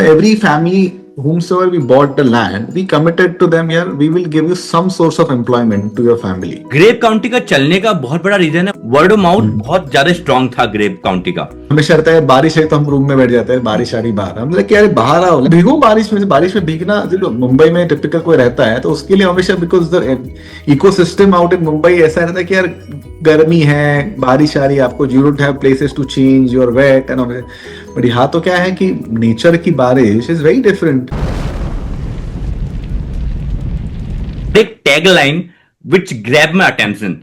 every family whomsoever we bought the land, we committed to them, yeah, we will give you some source of employment to your family. Grape County का चलने का बहुत बड़ा reason है word of mouth बहुत ज्यादा strong था grep County का। हमेशा रहता है बारिश है तो हम रूम में बैठ जाते हैं, बारिश आ रही बाहर, हम बोले यार बाहर आओ, भीगो बारिश में। बारिश में भीगना, देखो मुंबई में टिपिकल कोई रहता है तो उसके लिए हमेशा, because the ecosystem out in Mumbai ऐसा रहता है कि यार गर्मी है, बारिश आ रही है, आपको you don't have places to change, you are wet and, but यहाँ तो क्या है कि नेचर की बारिश इज वेरी डिफरेंट। एक tagline which grab my attention,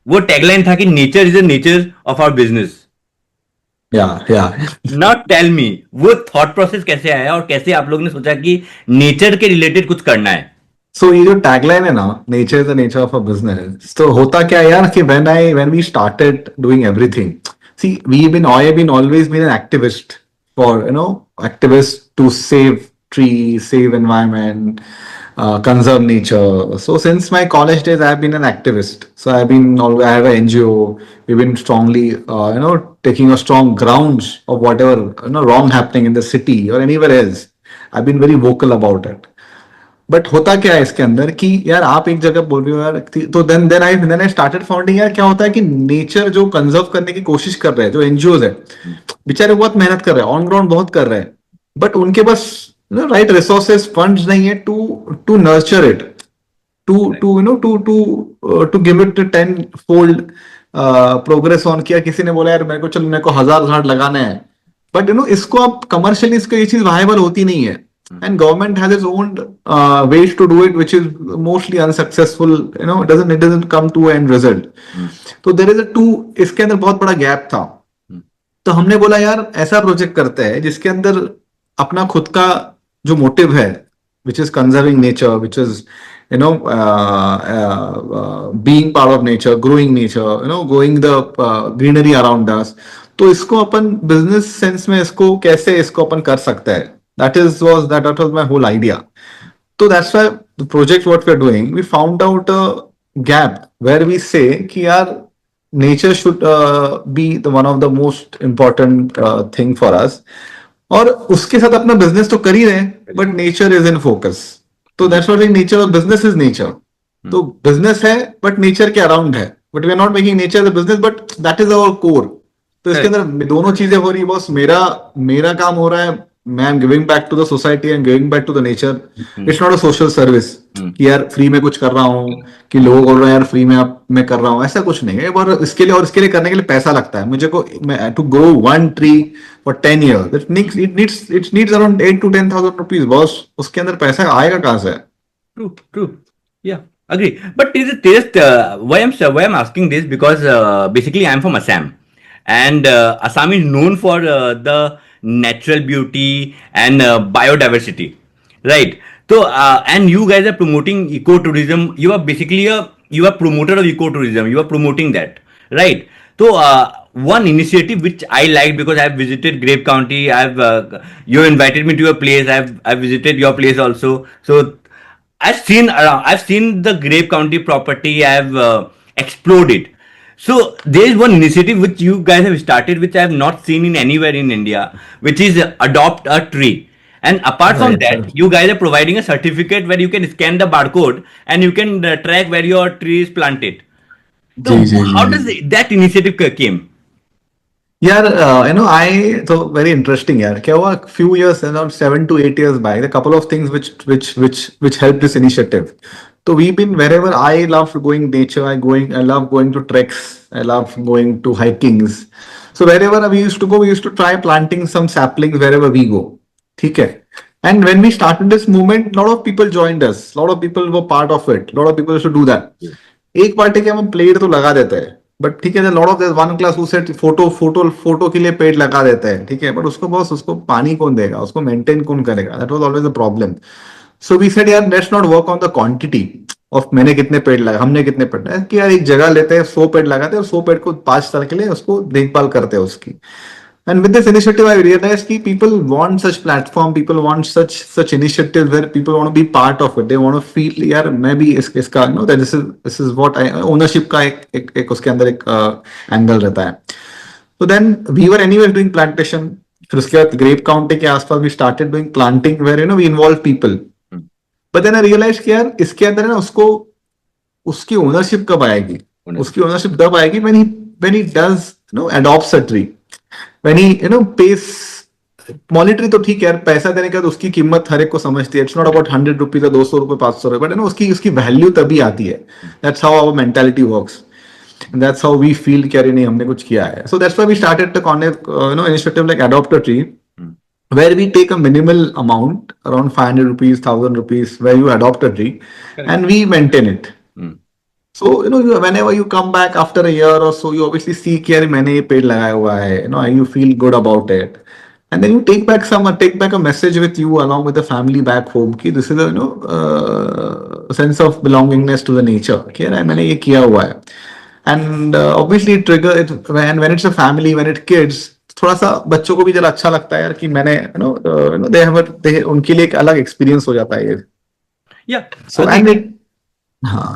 वो टैगलाइन था कि nature is the nature of our business. Now tell me, वो थॉट प्रोसेस कैसे आया और कैसे आप लोगों ने सोचा कि नेचर के रिलेटेड कुछ करना है? सो ये जो टैगलाइन है ना, nature is the nature of a business, तो होता क्या यार कि when we started doing everything, see we been always been an activist for activist to save tree, save environment, conserve nature. So since my college days, I have been an activist. So I have an NGO. We've been strongly, taking a strong grounds of whatever wrong happening in the city or anywhere else. I've been very vocal about it. But होता क्या है इसके अंदर कि यार आप एक जगह बोल रहे हो यार, तो देन आई स्टार्टेड फाउंडिंग। यार क्या होता है कि नेचर जो कंजर्व करने की कोशिश कर रहे हैं, जो एनजीओज है, बेचारे बहुत मेहनत कर रहे हैं, ऑन ग्राउंड बहुत कर रहे हैं, बट उनके पास right resources, funds nahi hai to nurture it, to give it a 10-fold progress on किया। किसी ने बोला यार मेरे को 1000 झाड़ लगाना है, बट इसको आप कमर्शियली, इसको ये चीज वायबल होती नहीं है, and government has its own ways to do it which is mostly unsuccessful, it doesn't come to an end result. तो there is इसके अंदर बहुत बड़ा गैप था। तो हमने बोला यार ऐसा प्रोजेक्ट करते हैं जिसके अंदर अपना खुद का जो मोटिव है, which is conserving nature, which is being part of nature, growing nature, growing the greenery around us, तो इसको अपन बिजनेस सेंस में कैसे इसको अपन कर सकते हैं, that was my whole idea. So that's why the project what we are doing, we found out a gap where we say कि यार nature should be the one of the most important thing for us, और उसके साथ अपना business तो कर ही रहे हैं, but nature is in focus. तो that's what nature of business is nature. तो बिजनेस है बट नेचर के अराउंड है, but we are not making nature the business, but that is our core. तो इसके अंदर दोनों चीजें हो रही है बॉस। मेरा काम हो रहा है, मैं am giving back to the society and giving back to the nature. It's not a social service कि यार फ्री में कुछ कर रहा हूँ, कि लोग बोल रहे हैं यार फ्री में मैं कर रहा हूँ, ऐसा कुछ नहीं है। और इसके लिए करने के लिए पैसा लगता है मुझे को, to grow one tree for 10 years it needs around 8 to 10,000 rupees boss. उसके अंदर पैसा आएगा कहां से? True. Yeah, agree. But is it why I'm asking this, because basically I'm from Assam, and Assam is known for the natural beauty and biodiversity, right? So and you guys are promoting ecotourism. You are basically you are promoter of ecotourism. You are promoting that, right? So one initiative which I liked, because I've visited Grape County. You invited me to your place. I've visited your place also. So I've seen the Grape County property. I've explored it. So there is one initiative which you guys have started, which I have not seen in anywhere in India, which is adopt a tree. And apart from that, you guys are providing a certificate where you can scan the barcode and you can track where your tree is planted. So how does that initiative came? यार तो very interesting यार। क्या हुआ, few years, around 7 to 8 years back, a couple of things which helped this initiative. So we've been wherever. I love going nature. I love going to treks. I love going to hikings. So wherever we used to go, we used to try planting some saplings wherever we go. ठीक है? And when we started this movement, lot of people joined us. Lot of people were part of it. Lot of people used to do that. एक party के हम plate तो लगा देते हैं, but ठीक है, lot of this one class who said photo के लिए पेड़ लगा देते हैं, ठीक है, बट उसको पानी कौन देगा, उसको मेंटेन कौन करेगा? That was always a problem. So we said यार let's not work on the quantity of मैंने कितने पेड़ लगाए, हमने कितने पेड़ लगाए, कि यार एक जगह लेते हैं 100 पेड़ लगाते हैं और 100 पेड़ को 5 साल के लिए उसको देखभाल करते हैं उसकी। And with this initiative, I realized that people want such platform, people want such initiatives where people want to be part of it. They want to feel, यार मैं भी इसका that this is what ownership का एक उसके अंदर एक angle रहता है. So then we were anyway doing plantation. फिर उसके बाद ग्रेप काउंटी के आसपास we started doing planting where you know we involve people. But then I realise कि यार इसके अंदर ना उसको उसकी ओनरशिप कब आएगी. उसकी ओनरशिप तब आएगी when he does adopts a tree, when he pays. Monetary तो ठीक है यार, पैसा देने का तो उसकी कीमत हर एक को समझती है. इट्स नॉट अबाउट 100 रुपीज या 200 रुपए 500 रुपए, बट उसकी उसकी वैल्यू तभी आती है. That's how our mentality works. That's how we feel कि अरे नहीं हमने कुछ किया है. So that's why we started the initiative like adopt a tree, where we take a minimal amount around 500 rupees 1000 rupees where you adopt a tree and we maintain it. So whenever you come back after a year or so, you obviously see कि यार मैंने ये पेड़ लगाया हुआ है, you feel good about it, and then you take back a message with you along with the family back home कि this is a sense of belongingness to the nature कि यार मैंने ये किया हुआ है. And obviously trigger it when it's a family, when it's kids, थोड़ा सा बच्चों को भी जरा अच्छा लगता है यार कि मैंने they उनके लिए एक अलग एक्सपीरियंस हो जाता है ये. Yeah. So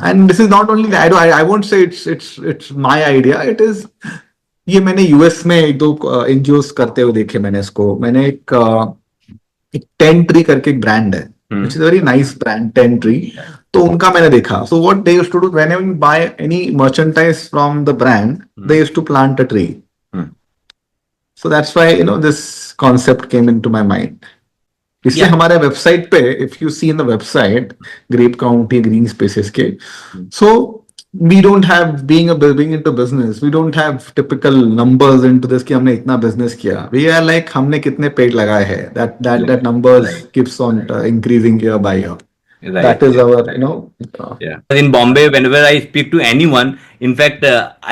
and this is not only that. I won't say it's my idea. It is ये मैंने यूएस में एक दो एनजीओस करते हुए देखे. मैंने एक 10 ट्री करके एक ब्रांड है, which is a very nice brand, 10 tree. तो उनका मैंने देखा. So what they used to do whenever you buy any merchandise from the brand, they used to plant a tree. So that's why this concept came into my mind. इसलिए हमारे website पे, if you see in the website grape county green spaces के, so we don't have being into business, we don't have typical numbers into this कि हमने इतना business किया. We are like हमने कितने पेड़ लगाए हैं, that numbers keeps on increasing year by year. Right. That is our Yeah. In Bombay, whenever I speak to anyone, in fact,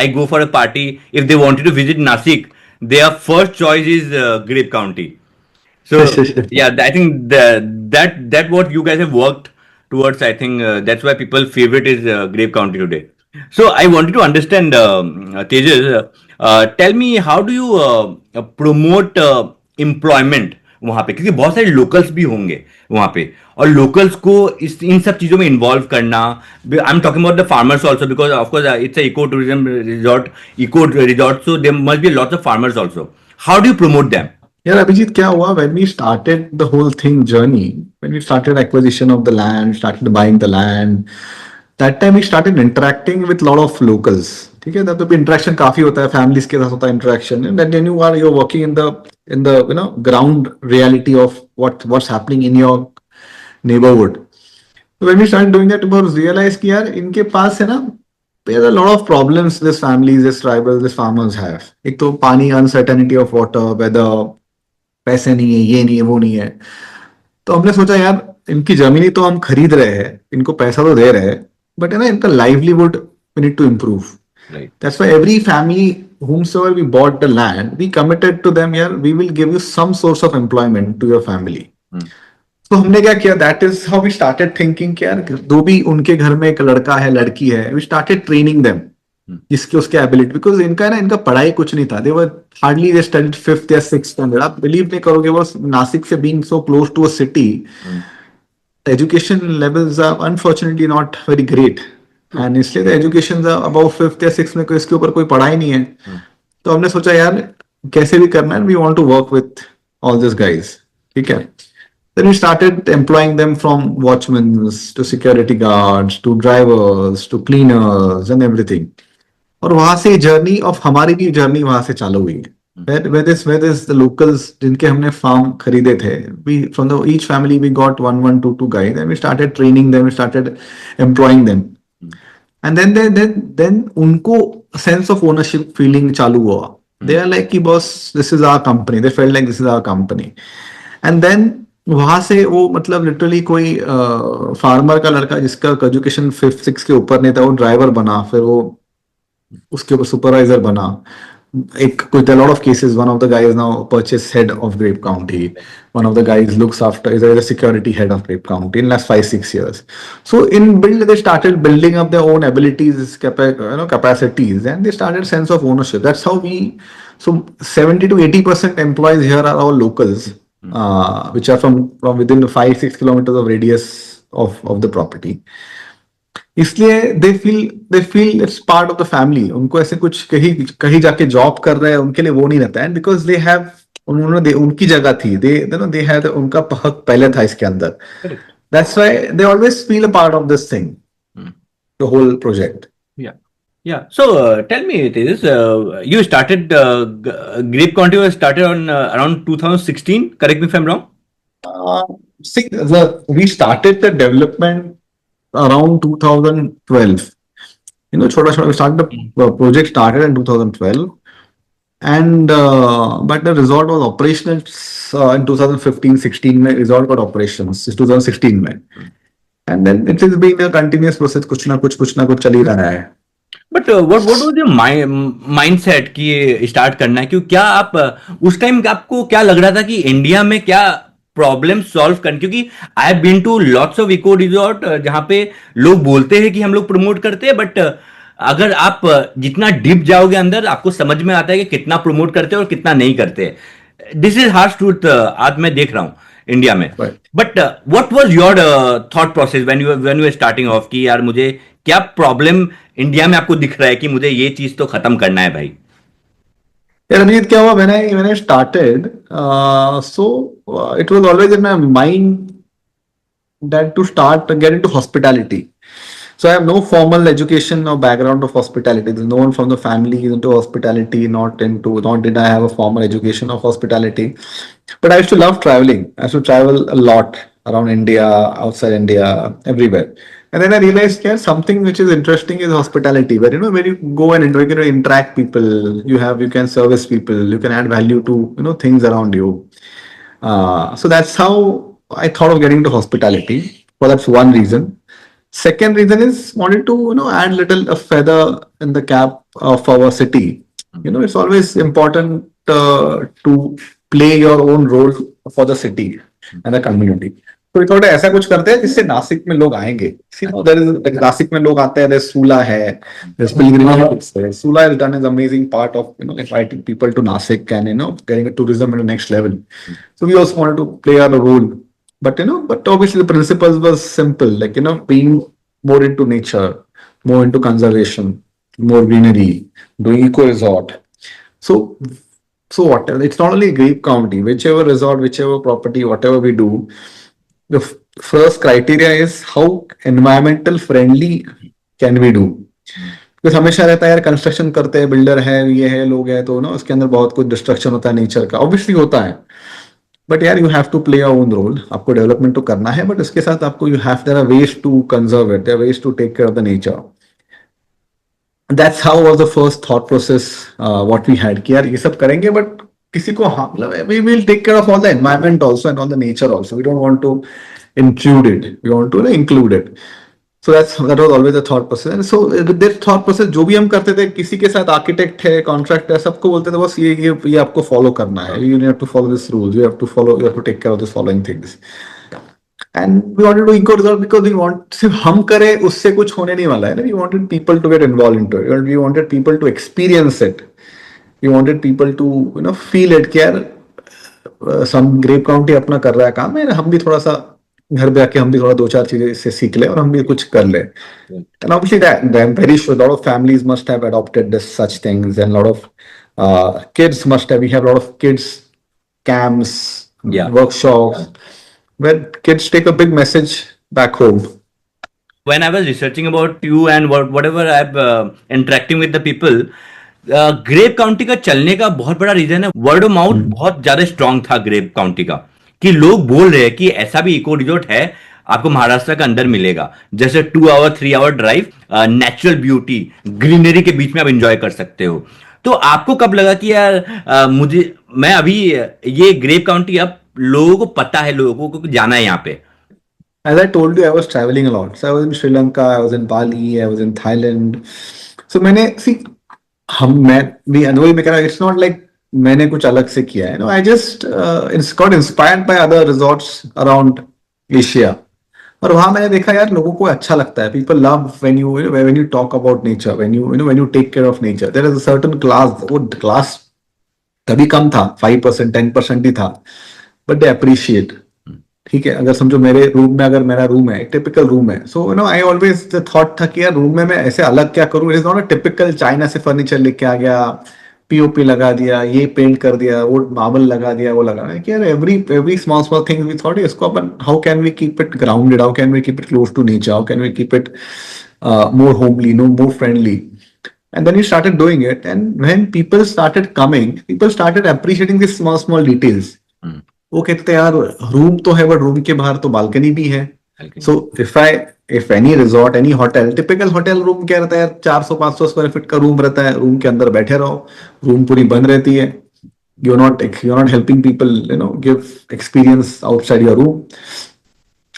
I go for a party. If they wanted to visit Nasik, their first choice is Grape County. So yeah, I think that what you guys have worked towards. I think that's why people favorite is Grape County today. So I wanted to understand, Tejas, tell me how do you promote employment वहाँ पे, क्योंकि बहुत सारे locals भी होंगे वहाँ पे, और लोकल्स को इन सब चीजों में इन्वॉल्व करना. I am talking about the farmers also, because of course it's eco tourism resort, so there must be lots of farmers also. How do you promote them? Yeah, Abhijit, क्या हुआ when we started the whole thing journey, when we started acquisition of the land, started buying the land, that time we started interacting with lot of locals. ठीक है, तब तो interaction काफी होता है, families के साथ होता है interaction, and then you're working in the ground reality of what's happening in your neighborhood. So when we started doing that, we realized कि यार इनके पास है ना, there are a lot of problems this families, this tribals, this farmers have. एक तो पानी, uncertainty of water, weather, पैसे नहीं है, ये नहीं है, वो नहीं है. तो हमने सोचा यार इनकी जमीनी तो हम खरीद रहे हैं, इनको पैसा तो दे रहे हैं, बट है ना इनका livelihood we need to improve. That's why every family whomsoever we bought the land, we committed to them, यार we will give you some source of employment to your family. तो हमने क्या किया, that is how we started thinking कि यार दो भी उनके घर में एक लड़का है लड़की है, वी स्टार्टेड ट्रेनिंग देम जिसके उसके एबिलिटी, बिकॉज इनका पढ़ाई कुछ नहीं था. दे were hardly they studied 5th या 6th स्टैंडर्ड. आप बिलीव नहीं करोगे, वो नासिक से being so close to a city, education levels are unfortunately not very great, and इसलिए एजुकेशन अबाउट 5th या 6th में इसके ऊपर कोई पढ़ाई नहीं है. तो हमने सोचा यार कैसे भी करना है, we want to work with all this guys. ठीक है, then we started employing them from watchmen to security guards to drivers to cleaners and everything. और वहां से जर्नी ऑफ हमारी भी जर्नी वहां से चालू हुई है. Where this the locals जिनके हमने फार्म खरीदे थे, we from the each family we got 1 2 guys and we started training them, we started employing them, and then उनको sense of ownership feeling चालू हुआ. They are like कि boss this is our company, they felt like this is our company. And then वहां से वो मतलब literally कोई farmer का लड़का जिसका एजुकेशन 5th 6th के ऊपर नहीं था, वो ड्राइवर बना, फिर वो उसके ऊपर सुपरवाइजर बना. एक कुछ lot of cases, one of the guys now purchase head of grape county, one of the guys looks after is the security head of grape county in last 5-6 years. So in build they started building up their own abilities, capacities, and they started sense of ownership. That's how so 70 to 80% employees here are all locals, which are from within 5-6 kilometers of radius of the property. इसलिए they feel it's part of the family. उनको ऐसे कुछ कहीं जाके job कर रहे हैं उनके लिए वो नहीं रहता है, because they have उनकी जगह थी, दे हैड, उनका बहुत पहले था इसके अंदर. Correct. That's why they always feel a part of this thing, Hmm. the whole project. Yeah. Yeah. So tell me, Tejas, you started Grape County was started on around 2016. Correct me if I'm wrong. Uh, See, we started the development around 2012. छोटा छोटा, we started the project started in 2012, and but the resort was operational in 2015-16 में resort got operations is 2016 में, and then it has been a continuous process, कुछ ना कुछ चल ही रहा है. But what was your mindset कि ये स्टार्ट करना है? क्यों, क्या आप उस टाइम आपको क्या लग रहा था कि इंडिया में क्या प्रॉब्लम सॉल्व कर, क्योंकि I have been to lots of eco resort जहां पे लोग बोलते हैं कि हम लोग प्रमोट करते हैं, बट अगर आप जितना डीप जाओगे अंदर आपको समझ में आता है कि कितना प्रमोट करते हैं और कितना नहीं करते. दिस इज हार्श ट्रूथ आज मैं देख रहा हूं इंडिया में. Right. But what was your thought process when you starting of कि यार मुझे क्या प्रॉब्लम इंडिया में आपको दिख रहा है कि मुझे ये चीज तो खत्म करना है भाई? Yeah, Ranjit, क्या हुआ when I started, so it was always in my mind that to start get into hospitality. So I have no formal education or background of hospitality. There's no one from the family is into hospitality. Not did I have a formal education of hospitality. But I used to love traveling. I used to travel a lot around India, outside India, everywhere. And then I realized, yeah, something which is interesting is hospitality. Where when you go and interact people, you can service people, you can add value to things around you. So that's how I thought of getting into hospitality. Well, that's one reason. Second reason is wanted to add little a feather in the cap of our city. It's always important to play your own role for the city and the community. तो थोड़ा ऐसा कुछ करते हैं जिससे नासिक में लोग आएंगे. नासिक में लोग आते हैं. There's Sula है, there's pilgrimage है. Sula has done an amazing part of inviting people to Nasik and getting tourism at the next level. So we also wanted to play our role. But obviously the principles was simple, like being more into nature, more into conservation, more greenery, doing eco resort. So whatever, it's not only Grape County, whichever resort, whichever property, whatever we do, the first criteria is how environmental friendly can we do. Because हमेशा रहता है यार, construction करते हैं, builder है, ये है, लोग हैं, तो उसके अंदर बहुत कुछ डिस्ट्रक्शन होता है नेचर का, ऑब्वियसली होता है. बट यार you have to play your own role. आपको डेवलपमेंट तो करना है, बट उसके साथ आपको you have there are ways to conserve it, there are ways to take care of the nature. That's how was the first thought process what we had कि यार ये सब करेंगे, बट किसी को मतलब we will take care of all the environment also and all the nature also. We don't want to intrude it, we want to include it. So that was always the thought process. And so with that thought process, जो भी हम करते थे, किसी के साथ architect है, contract है, सबको बोलते थे बस ये आपको फॉलो करना है. You have to follow this rules. You have to take care of this following things. And we wanted to eco resort because we want सिर्फ हम करें उससे कुछ होने नहीं वाला है ना. We wanted people to get involved into it. We wanted people to experience it. We wanted people to feel it कि यार some Grape County अपना कर रहा है काम है, हम भी थोड़ा सा घर पे आके हम भी थोड़ा दो चार चीजें इससे सीख ले और हम भी कुछ कर ले. And obviously that I'm very sure a lot of families must have adopted this such things, and a lot of kids must have. We have a lot of kids camps, workshops where kids take a big message back home. When I was researching about you and whatever I'm interacting with the people, Grape County का चलने का बहुत बड़ा reason है word of mouth. बहुत ज्यादा strong था grep County का कि लोग बोल रहे हैं कि ऐसा भी इको रिजॉर्ट है आपको महाराष्ट्र का अंदर मिलेगा, जैसे 2 hour 3 hour drive, natural beauty, greenery के बीच में आप एंजॉय कर सकते हो. तो आपको कब लगा कि यार मैं अभी ये ग्रेप काउंटी अब लोगों को पता है, लोगों को जाना है यहाँ पे? As I told you, I was traveling a lot. So I was in Sri Lanka, I was in Bali, I was in Thailand. So it's not like मैंने कुछ अलग से किया है. I just got inspired by other resorts around Asia. और वहां मैंने देखा यार लोगों को अच्छा लगता है. People love when you talk about nature, when you take care of nature. There is a certain class. वो class तभी कम था, 5% 10% ही था, but they appreciate. ठीक है, अगर समझो मेरे रूम में, अगर मेरा रूम है, टिपिकल रूम है, सो आई ऑलवेज थॉट था कि यार रूम में मैं ऐसे अलग क्या करूं. It is not a typical China से फर्नीचर लेके आ गया, पीओपी लगा दिया, ये पेंट कर दिया, वो मार्बल लगा दिया, वो लगा कि यार every small thing we thought इसको अपन how can we keep it grounded, how can we keep it close to nature, how can we keep it more homely, no, more friendly. And then we started doing it. And when people started coming, people started appreciating these small details. वो कहते हैं यार room तो है but room के बाहर तो balcony भी है. So if any resort, any hotel, typical hotel room क्या रहता है यार, 400-500 स्क्वायर फीट का रूम रहता है, रूम के अंदर बैठे रहो, रूम पूरी बंद रहती है, you're not helping people, give experience outside your room.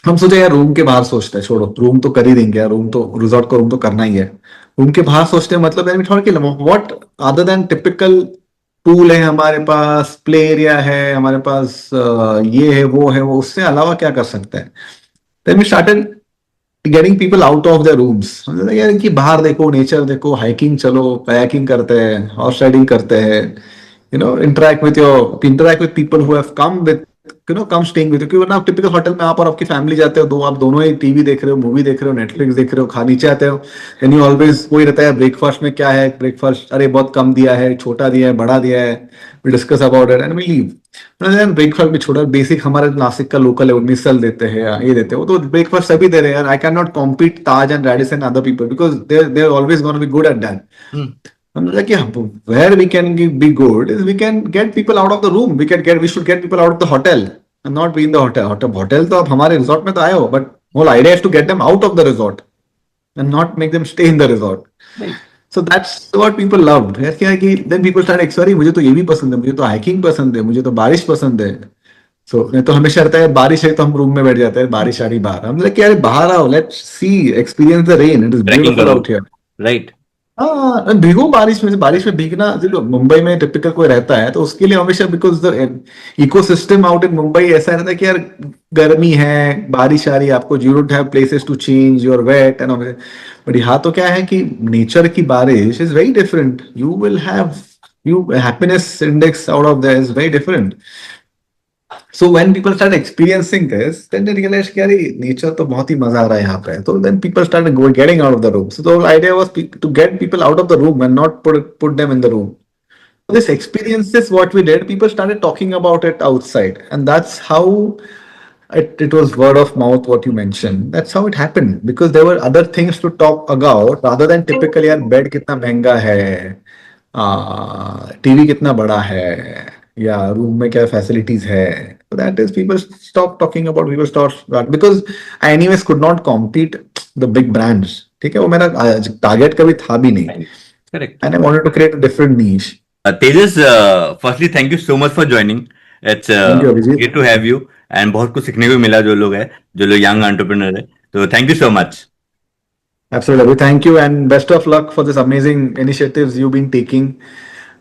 हम सोचे यार रूम के बाहर सोचते हैं, छोड़ो रूम तो कर ही देंगे यार, रूम तो रिजॉर्ट का रूम तो करना ही है, रूम के बाहर सोचते हैं मतलब यार थोड़ा कि what other than typical pool है हमारे पास, प्ले एरिया है हमारे पास, ये है वो है वो, उससे अलावा क्या कर सकते हैं. Then we started getting people out of the rooms. यार इनकी बाहर देखो, नेचर देखो, हाइकिंग चलो, कायाकिंग करते हैं, हॉर्स राइडिंग करते हैं, interact with people who have come with come staying with you. क्योंकि वरना टिपिकल होटल में आप और आपकी फैमिली जाते हो, आप दोनों ही टीवी देख रहे हो, मूवी देख रहे हो, नेटफ्लिक्स देख रहे हो, खा नीचे आते हो, एंड यू ऑलवेज वही रहता है ब्रेकफास्ट में क्या है, ब्रेकफास्ट अरे बहुत कम दिया है, छोटा दिया है, बड़ा दिया है, we discuss about it and we leave. Breakfast भी छोटा, बेसिक हमारे नासिक का लोकल है, वो मिसल देते हैं, ये देते हैं, वो तो ब्रेकफास्ट सभी दे रहे हैं यार. I can not compete Taj and Radisson other people because they are always gonna be good at that. Like, yeah, where we can be good is we can get people out of the room. We should get people out of the hotel and not be in the hotel. Hotel तो आप हमारे resort में तो आए हो, but whole idea is to get them out of the resort and not make them stay in the resort. Right. So that's what people loved. क्या है कि then people started sorry मुझे तो ये भी पसंद है, मुझे तो hiking पसंद है, मुझे तो बारिश पसंद है. So तो हमेशा रहता है बारिश है तो हम रूम में बैठ जाते हैं, बारिश आ रही बाहर, हम like यार बाहर आओ, let's see, experience the rain. It is beautiful out here. Right. हाँ, भीगो बारिश में भीगना. देखो मुंबई में टिपिकल कोई रहता है तो उसके लिए हमेशा because the ecosystem out in Mumbai ऐसा रहता है कि यार गर्मी है, बारिश आ रही है, आपको you don't have places to change, your wet and but यहाँ तो क्या है कि नेचर की बारिश is very different. You will have happiness index out of that is very different. So when people started experiencing this, then they realized कि यार nature तो बहुत ही मजा आ रहा है यहाँ पे. So then people started getting out of the room. So the whole idea was to get people out of the room and not put them in the room. So this experience is what we did. People started talking about it outside, and that's how it was word of mouth. What you mentioned, that's how it happened because there were other things to talk about rather than typically यार bed कितना महंगा है, TV कितना बड़ा है, या room में क्या फैसिलिटीज है. That is people stop talking about, people stop because I anyways could not compete the big brands. ठीक है, वो मेरा टारगेट कभी था भी नहीं. Correct. And I wanted to create a different niche. Tejas, firstly thank you so much for joining. It's Thank you, Abhijit. great to have you and बहुत कुछ सीखने को मिला जो लोग young entrepreneur है, तो thank you so much. Absolutely, thank you and best of luck for this amazing initiatives you've been taking.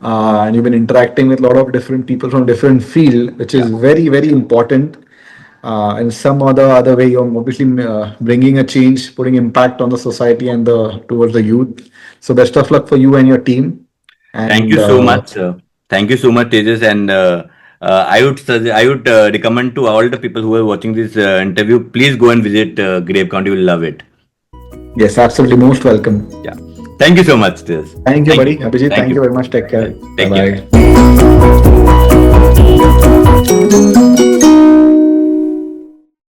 And you've been interacting with a lot of different people from different field, which is very, very important. In some other way, you're obviously bringing a change, putting impact on the society and towards the youth. So best of luck for you and your team. And, thank you so much. Thank you so much, Tejas. And I would recommend to all the people who are watching this interview, please go and visit Grape County. You will love it. Yes, absolutely. Most welcome. Yeah. Thank you so much, Tejas. Thank you, buddy. Abhijit, thank you very much. Take care. Bye-bye.